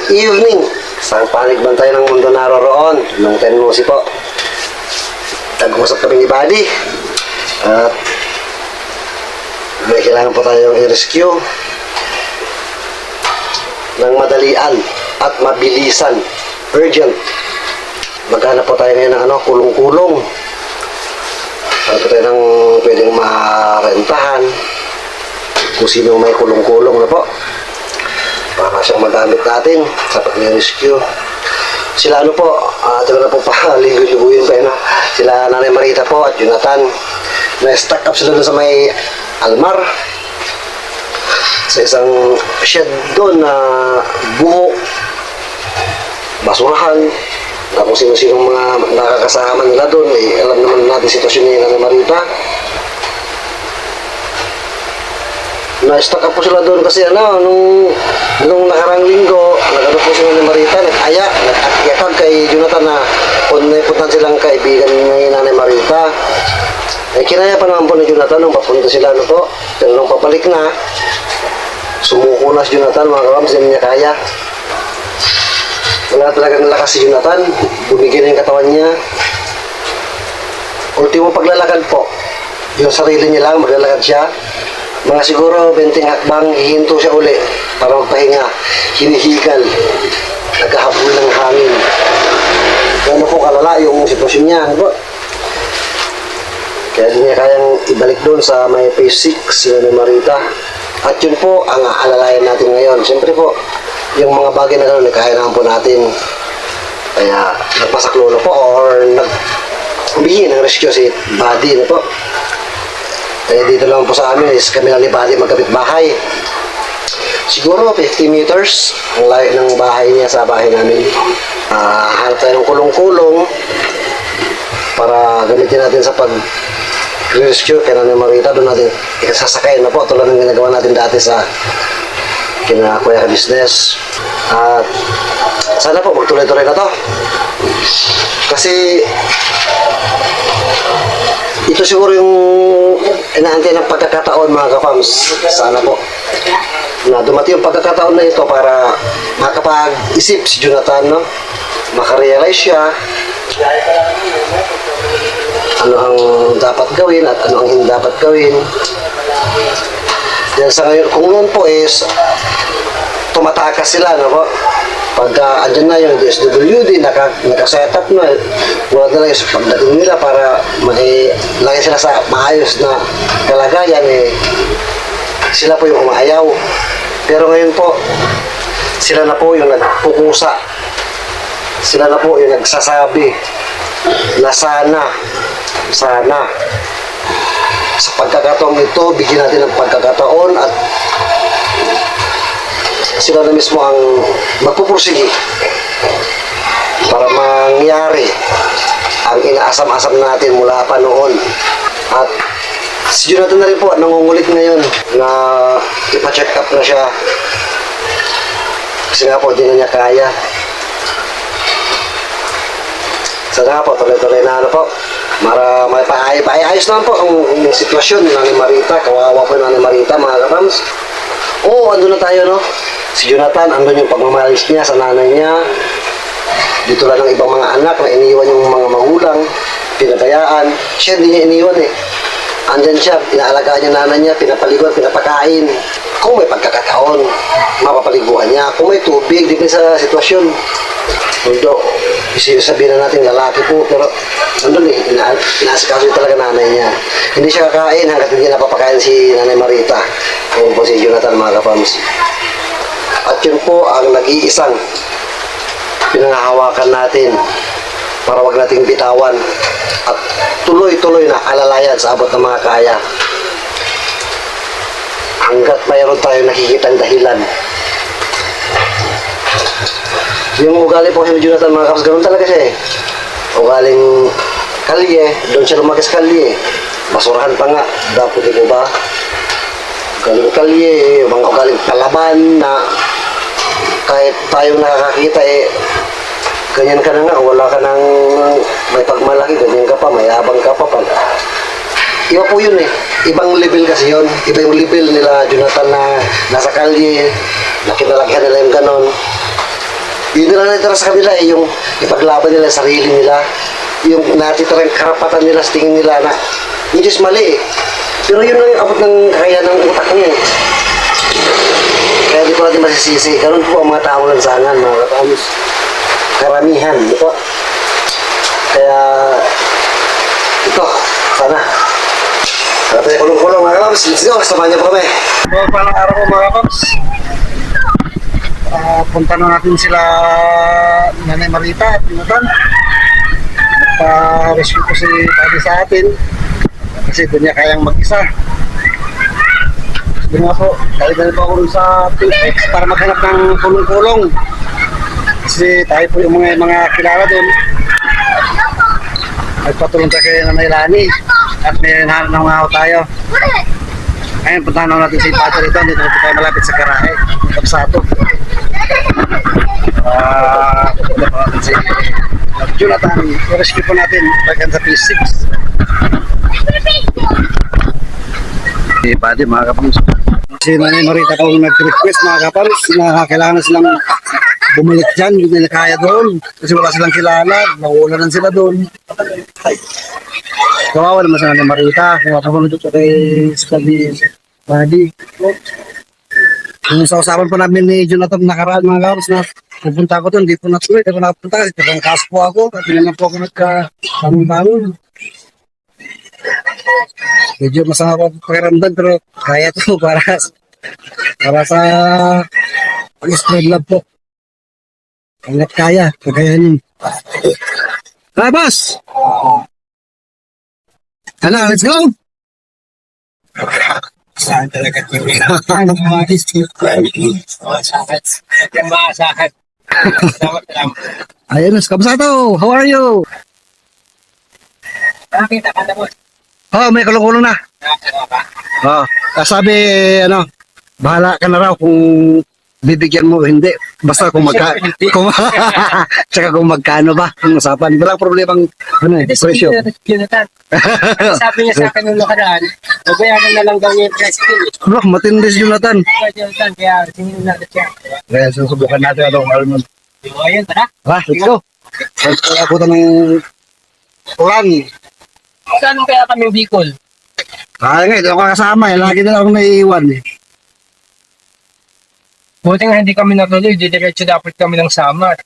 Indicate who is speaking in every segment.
Speaker 1: Good evening! Isang panigbantay ng mundo naroroon. Long time no see po. Nag-usap kami ni Buddy. At may kailangan po tayong i-rescue ng madalian at mabilisan. Urgent. Maghanap po tayo ngayon ng kulong-kulong. Hanap po tayo ng pwedeng marentahan. Kung sino may kulong-kulong na po. Para siyang magamit natin sa pag-rescue. Sila po, ito na po paligo-liguin pa yun. Sila Nanay Marita po at Jonathan. Na-stack up sila doon sa may Almar. Sa isang shed doon na buho, basurahan, na kung sino-sino mga nakakasama nila doon. Alam naman natin sitwasyon ni Nanay Marita. Na-stack up po sila doon kasi nung nakarang linggo, nag-ano po sila ni Marita, nag-akyakag kay Jonathan na puntan silang kaibigan ni Nanay Marita. Kinaya pa naman po ni Jonathan nung papunta sila po. Pero nung papalik na, sumuko na si Jonathan, mga kawams, hindi niya kaya. Wala talagang lakas si Jonathan, bumigyan yung katawan niya. Ultimo paglalakad po, yung sarili niya lang, maglalakad siya. Mga siguro 20 hakbang, hihinto siya uli para magpahinga, hinihigal, nagkahabol ng hangin. Kaya po kalala yung sitwasyon niya. Kaya di niya kayang ibalik doon sa may phase 6 sila ni Marita. At yun po ang aalalayan natin ngayon. Siyempre po, yung mga bagay na gano'n, kaya naman po natin. Kaya nagpasaklolo po or nagbihin ng rescue si Buddy na po. Kaya dito lang po sa amin is kami lang ni Buddy magkapit bahay. Siguro 50 meters ang layo ng bahay niya sa bahay namin. Hanap tayo ng kulong-kulong para gamitin natin sa pag-rescue kaya Nanay Marita. Doon natin ikasasakay na po tulad ng ginagawa natin dati sa kinakuya business. At sana po magtuloy-tuloy na to. Kasi ito siguro yung inaantay ng pagkakataon, mga ka-fams. Sana po na dumating yung pagkakataon na ito para makapag-isip si Jonathan, no? Makarealize siya ano ang dapat gawin at ano ang hindi dapat gawin. Dahil sa ngayon, kung noon po is tumatakas sila, no po? Pagka andyan na yung DSWD, nakaset up na, wala na lang yung pagdating nila para lagay sila sa maayos na kalagayan, sila po yung umayaw. Pero ngayon po, sila na po yung nagpukusa. Sila na po yung nagsasabi na sana sa pagkakataon ito, bigyan natin ng pagkakataon at sila na mismo ang magpupursigi para mangyari ang inaasam-asam natin mula pa noon. At si Jonathan na rin po nangungulit ngayon na ipa-check up na siya kasi nga po di na niya kaya. Sana nga po tuloy-tuloy na po para maipaayos naman po ang sitwasyon ni Nanay Marita. Kawawa po Nanay Marita, mga kapams. Oo, andun na tayo, no? Si Jonathan, andun yung pagmamahalis niya sa nanay niya. Dito lang ng ibang mga anak na iniwan yung mga magulang, pinagayaan. Siya hindi niya iniwan Andyan siya, inaalagaan niya nanay niya, pinapaliguan, pinapakain. Kung may pagkakataon, mapapaliguan niya. Kung may tubig, depende sa sitwasyon. Although, sabihin na natin lalaki po, pero andun inaasikaso talaga nanay niya. Hindi siya kakain hanggat hindi napapakain si Nanay Marita. Kung po si Jonathan, mga kapams. At yun po ang nag-iisang pinangahawakan natin para wag nating bitawan at tuloy-tuloy na alalayan sa abot ng mga kaya hanggat mayroon tayo nakikitang dahilan. Yung ugali po si Jonathan, mga kaps, ganun talaga siya ugaling kalye, doon siya lumaki sa kalye. Basurahan pa nga, dapat ito ba? Ugaling kalye, mga ugaling palaban na kahit tayong nakakakita ganyan ka na nga, wala ka nang may pagmalaki, ganyan ka pa, mayabang ka pa. Iba po yun ibang level kasi yun. Iba yung level nila Jonathan na nasa kalye, nakita-lakihan nila yung ganon. Yun na lang natira sa kanila eh, yung ipaglaban nila sa sarili nila. Yung natitirang karapatan nila sa tingin nila na, which is mali eh. Pero yun lang yung abot ng kaya ng utak niya eh. Kaya di ko natin masisisi. Ganun po ang mga tao lansangan, mga kapams. Karamihan, di po. Kaya, ito, sana. Sana tayo kulong-kulong mga kapams. Let's go, samahan niyo po kami. Palang araw po mga kapams. Punta na natin sila Nanay Marita at Pinutan. Nagpa-rescue ko si Daddy sa atin. Kasi doon niya kayang mag-isa. Sabi nga po, dahil na po ako rin sa PX para maghanap ng kulong-kulong. Kasi tayo po yung mga kilala doon. Nagpatulong tayo kay Nanay Lani. At may nahanap ng mga tayo. Ngayon, puntahan natin si Padre rito. Dito na tayo malapit sa garahe. Kapsato. Punta po natin si Jonathan. I-rescue po natin. Bagan sa P6. Pwede mga kapams. Si Nanay Marita po nag-request mga kapams na kailangan silang bumalik dyan, hindi nila kaya doon. Kasi wala silang kilala, nauulanan sila doon. Kawawa naman si Nanay Marita. Kaya papunod ito kay Scotty Buddy. Yung sa usapan po namin ni Jonathan nakaraan mga kapams na pupunta ko doon, hindi po natuloy. Hindi po napunta kasi talagang kaso po ako. At hindi na po ako nagka-tanong-tanong. Medyo masama pa pakiramdam pero kaya to para sa pag-spread love po. Hanggat kaya, kakayanin. Hi, boss! Ano, let's go! Saan talaga ito? Ano mga sakit? Ayun, kamusta to? How are you?
Speaker 2: Nakita ka na mo.
Speaker 1: Oh, may kulong-kulong na. Oh, sabi, bahala ka na raw kung bibigyan mo o hindi. Basta kung tsaka kung magkano ba ang usapan. Walang problemang, presyo.
Speaker 2: Sabi niya sa akin nung nakaraan, babayaran na lang daw niya yung presyo.
Speaker 1: Bro, matindi si Jonathan.
Speaker 2: Jonathan, kaya sinin natin siya.
Speaker 1: Kaya susubukan natin ano.
Speaker 2: Ayun, tara.
Speaker 1: Let's go. Pagkakutan ng ulan.
Speaker 2: Saan kaya kami Bicol?
Speaker 1: Kaya nga, ito ako kasama eh. Lagi na lang akong naiiwan eh.
Speaker 2: Buti nga hindi kami natuloy, didiretso dapat kami ng Samar.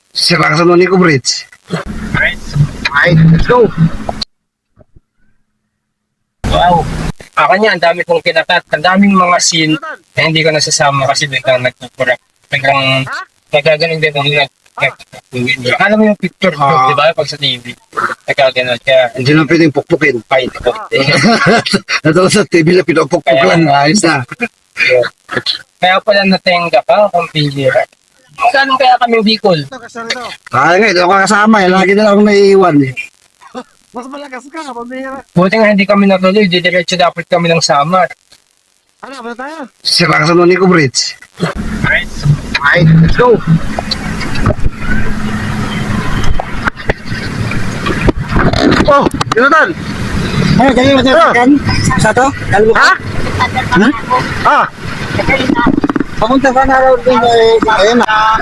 Speaker 1: Sira ka sa Nonico Bridge. Alright, let's go.
Speaker 2: Wow. Ako niya, ang dami kong kinatat. Ang daming mga scene na hindi ko nasasama kasi biglang nagpupura. Biglang nagagaling din kung akala mo yung picture ko, di ba? Pag sa TV. Nagkaganon kaya.
Speaker 1: Hindi na pwedeng pukpukin.
Speaker 2: Fight ko.
Speaker 1: Natawa sa TV na pinapukpuk lang. Ayos na.
Speaker 2: Kaya pala natenga ka kung pihira. Saan kaya kami Bicol?
Speaker 1: Kaya nga, ito ako kasama eh. Lagi na lang akong naiiwan eh. Mas malakas ka, pamira.
Speaker 2: Buti nga hindi kami natuloy, didiretso dapat kami ng Samar.
Speaker 1: Ano ba tayo? Sira ka sa Nonico Bridge. Alright, let's go. Oh, Jonathan!
Speaker 2: Ano, dali mo kan? Sa to? Dali mo
Speaker 1: Ha? Ah!
Speaker 2: Pamunta ka na raw din ayun na.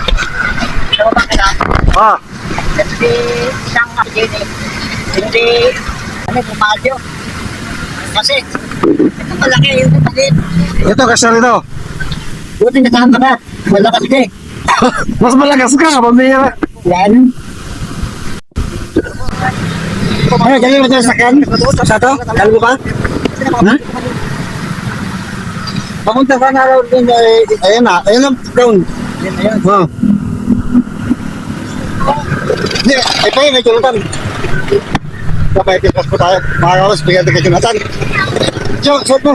Speaker 1: Ah!
Speaker 3: Kasi isang hindi pumadyo. Kasi ito malaki yung maliit.
Speaker 1: Ito, kasya rito.
Speaker 3: Buti nakahanda ka. Malakas ka eh.
Speaker 1: Mas malakas ka, pamira.
Speaker 3: Yan.
Speaker 2: Ano, dali mo sa kan? Sa to? Dali mo ka?
Speaker 1: Ha?
Speaker 2: Pamunta ka na raw din ayun na. Ayun ang down.
Speaker 1: Oh.
Speaker 2: Hindi, ay pa yun, may Jonathan. Kapay, pipas po tayo. Mga kawas, bigyan din kay Jonathan. Suot mo.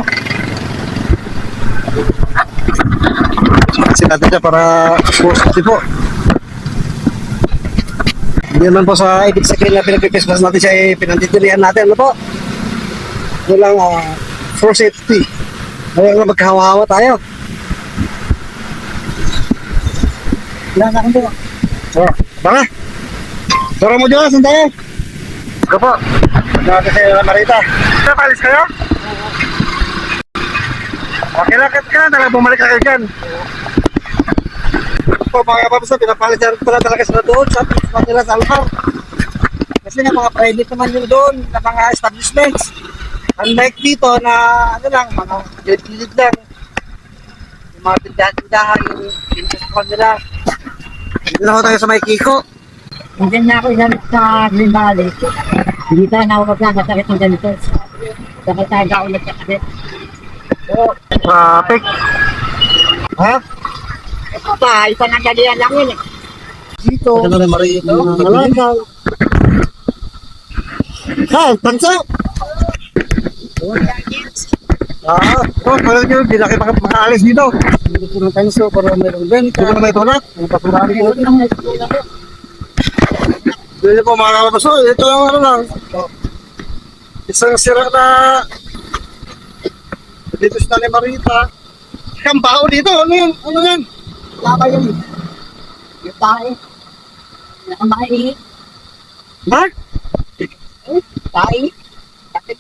Speaker 1: Natin siya para positive po. Hindi naman po sa ibig sabihin na pinag-Christmas natin siya ay pinantitilihan natin. Ano po? Ito lang for safety. Ngayon na magkahawa-hawa tayo.
Speaker 3: Wala na akong doon.
Speaker 1: Oh, tara. Tara mo dyan, saan tayo? Ito po. Natin sa Marita. Palis kayo? Okay lang ka na, talagang bumalik ka kayo dyan. po mga kapapsa, pinapalitan ko pala talaga sila doon sa nila sa lugar. Kasi nga mga private naman yun doon, na mga establishments. Unlike dito na ano lang, mga gilid-gilid lang. Yung mga tindahan-tindahan, yung pinasukan nila. Dito na ako tayo sa may Kiko.
Speaker 3: Hindi na ako inanap sa Green Valley. Hindi tayo na ako magkakasakit ng ganito. Dapat tayo ka ulit kakasakit. Oo.
Speaker 1: Traffic. Ha?
Speaker 3: Ito ba, isa na galian lang yun eh.
Speaker 1: Dito. Ano na Marito?
Speaker 3: Malagaw.
Speaker 1: Ha, tanso! Parang yun, hindi na kayo makaalis dito.
Speaker 3: Hindi ko ng tanso, pero mayroong benta.
Speaker 1: Hindi ko na may tulak.
Speaker 3: Ang pasurari ko.
Speaker 1: Dito po mga kapapaso, ito yung ano lang. Isang sira na dito sa Tani Marita. Kambao dito, ano yun? Ano yan?
Speaker 3: Laba yun. Yung tae. Nakamahi.
Speaker 1: Ha?
Speaker 3: Tae. Bakit?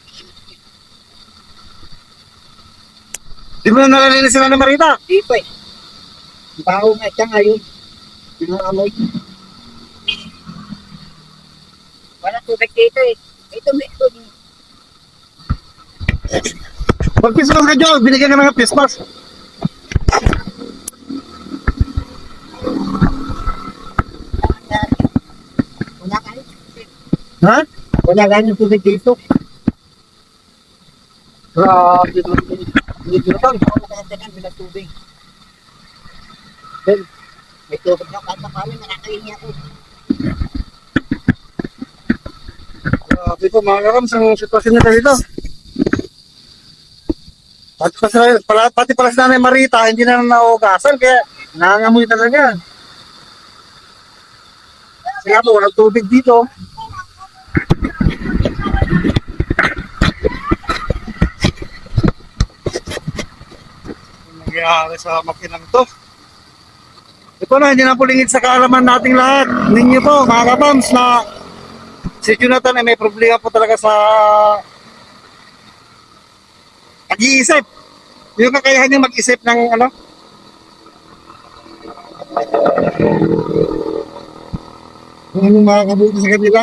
Speaker 1: Di mo na nalalinis sila ng Marita?
Speaker 3: Di pa eh. Baho nga siya ngayon. Pinangamoy. Wala tubig dito eh. Ito may tubig.
Speaker 1: Mag-Christmas ka dyan, binigyan ka ng Christmas.
Speaker 3: Wala ka rin.
Speaker 1: Ha?
Speaker 3: Wala ka rin tubig dito.
Speaker 1: Grabe naman. Hindi dito lang.
Speaker 3: Wala ka rin bilang tubig. Then, may tubig na kahit paano nakakain ako.
Speaker 1: Grabe po mga karams, ang sitwasyon nila dito. Pati pala si Nanay Marita, hindi na naugasan, kaya nangangamoy talaga. Kasi nga po, walang tubig dito. Ang nangyayari sa makinang to. Ito na, hindi na po lingid sa kaalaman nating lahat. Ninyo po, mga kapams, na si Jonathan ay may problema po talaga sa pag-iisip. Yung kakayahan niya mag-isip ng ano? Kung anong makakabuti sa kanila.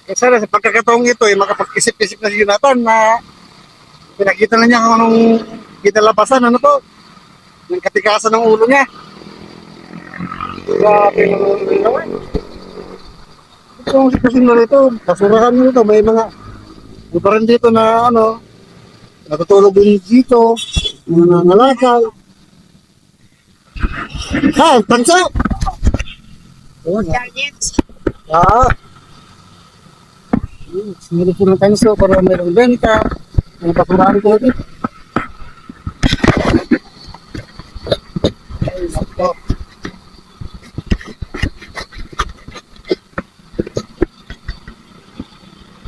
Speaker 1: Kaya sana sa pagkakataong ito ay makapag-isip-isip na si Jonathan na pinakita na niya kung anong kinalabasan, ano to? Yung katikasan ng ulo niya. Grabe naman naman. Ito ang sitwasyon na rito. Basurahan mo rito. May mga iba rin dito na ano, natutulog din dito. Mga nangalakaw. Ha, tanso! Ah.
Speaker 3: Sinili po ng tanso para mayroong benta. Ang pasurari ko dito.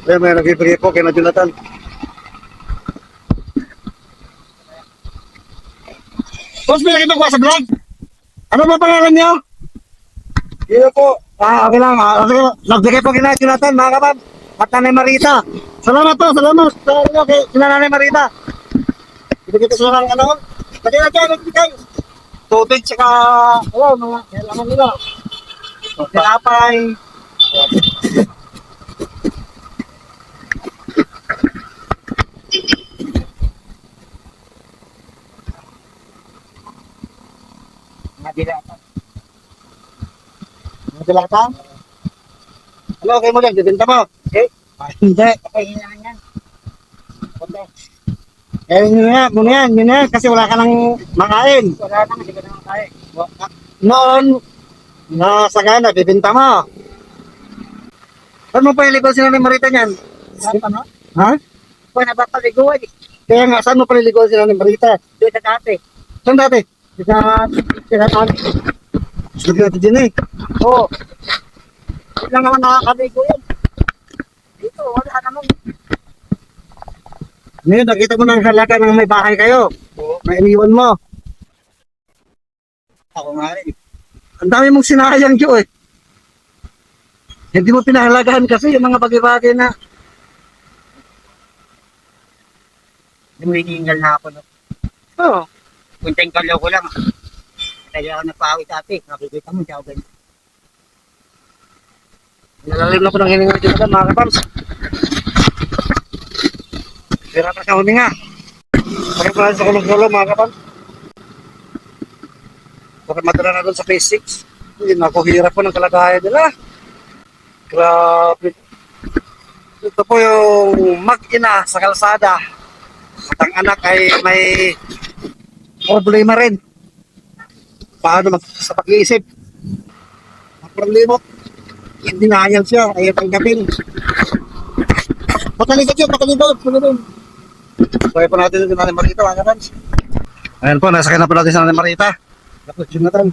Speaker 1: May nag-ibigay po kay na Jonathan. Boss, may nakita ko sa vlog. Ano ba pangalan niyo? Dito po. Okay lang. Okay. Nagbigay po kay na Jonathan, mga kapab. At Nanay Marita. Salamat po, salamat. Sa inyo kay Nanay Marita. Ibigay ko sa mga ano. Pati na dyan, nagbigay. Tubig, tsaka, mga kailangan nila. Tinapay.
Speaker 3: Madilatan.
Speaker 1: Madilatan? Ano, okay mo lang, bibenta mo?
Speaker 3: Eh,
Speaker 1: Hindi.
Speaker 3: kailangan yan. Kunti.
Speaker 1: Muna yan, kasi wala ka nang makain.
Speaker 3: Wala nang, hindi ko naman kaya.
Speaker 1: Noon, nasagana, bibenta mo. Saan mo pa iligaw sila ni Marita niyan?
Speaker 3: Saan pa no?
Speaker 1: Ha?
Speaker 3: Kung napapaliguan eh.
Speaker 1: Kaya nga, saan mo pa iligaw sila ni Marita?
Speaker 3: Doon sa dati.
Speaker 1: Saan dati?
Speaker 3: Sa dati.
Speaker 1: Sabi natin din eh.
Speaker 3: Oo. Hindi lang naman nakakaligo yun. Dito, wala naman.
Speaker 1: Ngayon, nakita mo ng halaga ng may bahay kayo. May iniwan mo.
Speaker 3: Ako nga rin.
Speaker 1: Ang dami mong sinayang Diyo eh. Hindi mo pinahalagahan kasi yung mga bagay-bagay na
Speaker 3: Hinihingal na ako. No? Oo. Kunting kalaw ko lang. Kaya ako nagpawit ate. Nakikita mo, siya ako ganyan.
Speaker 1: Nalalim na po ng hininga dito mga kapams. Sira pa sa huminga. Bakit pa sa kulong-kulong mga kapams? Bakit madala na doon sa phase 6? Hindi na ako hirap po ng kalagayan nila. Grabe. Ito po yung mag-ina sa kalsada. At ang anak ay may problema rin. Paano sa pag-iisip? Ang problema, hindi nahayal siya, ayaw tanggapin. Pakaligod yun, pakaligod. Kaya po natin yung Nanay Marita, mga kapans. Ayan po, nasakay na po natin sa Nanay Marita. Tapos Jonathan.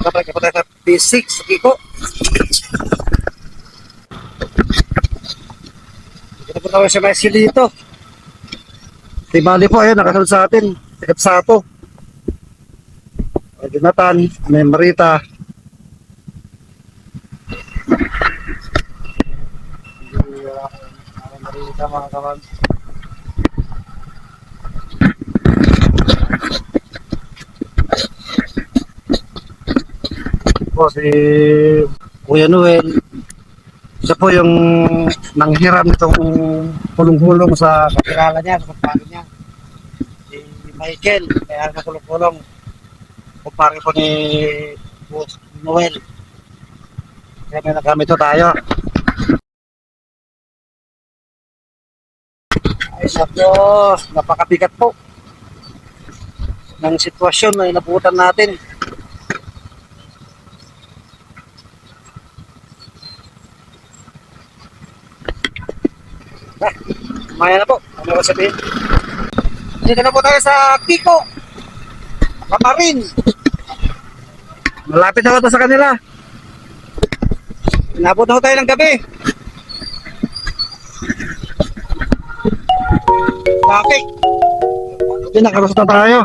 Speaker 1: Kapag po tayo sa P6, sa Kiko. Ito po tayo sa Messi dito. Tibali po, ayun, nakasunod sa atin. Tigat sa ato. Jonathan, Nanay Marita. Nanay Marita, mga kawan. Po si Kuya Noel. Siya po yung nanghiram nitong kulong-kulong sa kakilala niya, sa kumpare niya. Si Michael, kaya na kulong-kulong. Kumpare po ni Boss Noel. Kaya may nagamit po tayo. Ay sabdo, napakabigat po ng sitwasyon na inabutan natin. Maya na po, ano ba sabihin? Dito na po tayo sa Kiko Kamarin. Malapit na po sa kanila. Inabot na po tayo ng gabi. Traffic. Hindi, nakalusot na tayo.